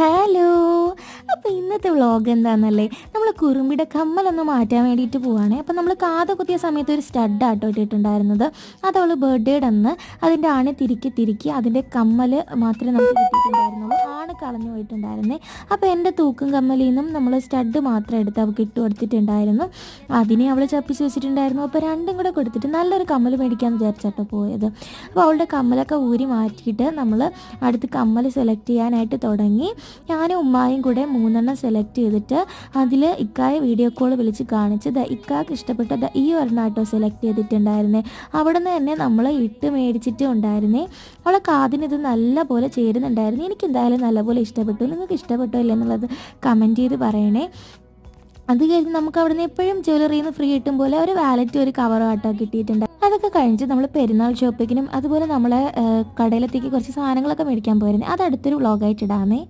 Hello. അപ്പോൾ ഇന്നത്തെ vlog എന്താണെന്നല്ലേ, നമ്മൾ കുറുമ്പിയുടെ കമ്മലൊന്ന് മാറ്റാൻ വേണ്ടിയിട്ട് പോവുകയാണ്. അപ്പോൾ നമ്മൾ കാത് കുത്തിയ സമയത്ത് ഒരു സ്റ്റഡ് ആട്ടോ ഇട്ടിട്ടുണ്ടായിരുന്നത്. അത് അവൾ ബർത്ത്ഡേയുടെ അന്ന് അതിൻ്റെ ആണി തിരുക്കി അതിൻ്റെ കമ്മൽ മാത്രമേ നമുക്ക് കിട്ടിയിട്ടുണ്ടായിരുന്നുള്ളൂ. ആണ് കളഞ്ഞു പോയിട്ടുണ്ടായിരുന്നേ. അപ്പോൾ എൻ്റെ തൂക്കും കമ്മലിൽ നിന്നും നമ്മൾ സ്റ്റഡ് മാത്രം എടുത്ത് അവൾക്ക് ഇട്ട് കൊടുത്തിട്ടുണ്ടായിരുന്നു. അതിനെ അവൾ ചപ്പിച്ച് വെച്ചിട്ടുണ്ടായിരുന്നു. അപ്പോൾ രണ്ടും കൂടെ കൊടുത്തിട്ട് നല്ലൊരു കമ്മൽ മേടിക്കാമെന്ന് വിചാരിച്ചാട്ടോ പോയത്. അപ്പോൾ അവളുടെ കമ്മലൊക്കെ ഊരി മാറ്റിയിട്ട് നമ്മൾ അടുത്ത് കമ്മൽ സെലക്ട് ചെയ്യാനായിട്ട് തുടങ്ങി. ഞാനും ഉമ്മായും കൂടെ 3 സെലക്ട് ചെയ്തിട്ട് അതിൽ ഇക്കായെ വീഡിയോ കോൾ വിളിച്ച് കാണിച്ച് ഇക്കാക്ക് ഇഷ്ടപ്പെട്ട ഈ ഒരെണ്ണാട്ടോ സെലക്ട് ചെയ്തിട്ടുണ്ടായിരുന്നേ. അവിടെ നിന്ന് തന്നെ നമ്മൾ ഇട്ട് മേടിച്ചിട്ടും ഉണ്ടായിരുന്നേ. അവളെ കാതിന് ഇത് നല്ല പോലെ ചേരുന്നുണ്ടായിരുന്നു. എനിക്ക് എന്തായാലും നല്ലപോലെ ഇഷ്ടപ്പെട്ടു. നിങ്ങൾക്ക് ഇഷ്ടപ്പെട്ടോ ഇല്ല എന്നുള്ളത് കമൻറ്റ് ചെയ്ത് പറയണേ. അത് കഴിഞ്ഞ് നമുക്ക് അവിടെ നിന്ന് എപ്പോഴും ജ്വല്ലറിയിൽ നിന്ന് ഫ്രീ കിട്ടും പോലെ ഒരു വാലറ്റ് ഒരു കവർ ആട്ടോ കിട്ടിയിട്ടുണ്ട്. അതൊക്കെ കഴിഞ്ഞിട്ട് നമ്മൾ പെരുന്നാൾ ഷോപ്പിങ്ങിനും അതുപോലെ നമ്മളെ കടയിലത്തേക്ക് കുറച്ച് സാധനങ്ങളൊക്കെ മേടിക്കാൻ പോയിരുന്നു. അത് അടുത്തൊരു വ്ളോഗായിട്ട് ഇടാമേ.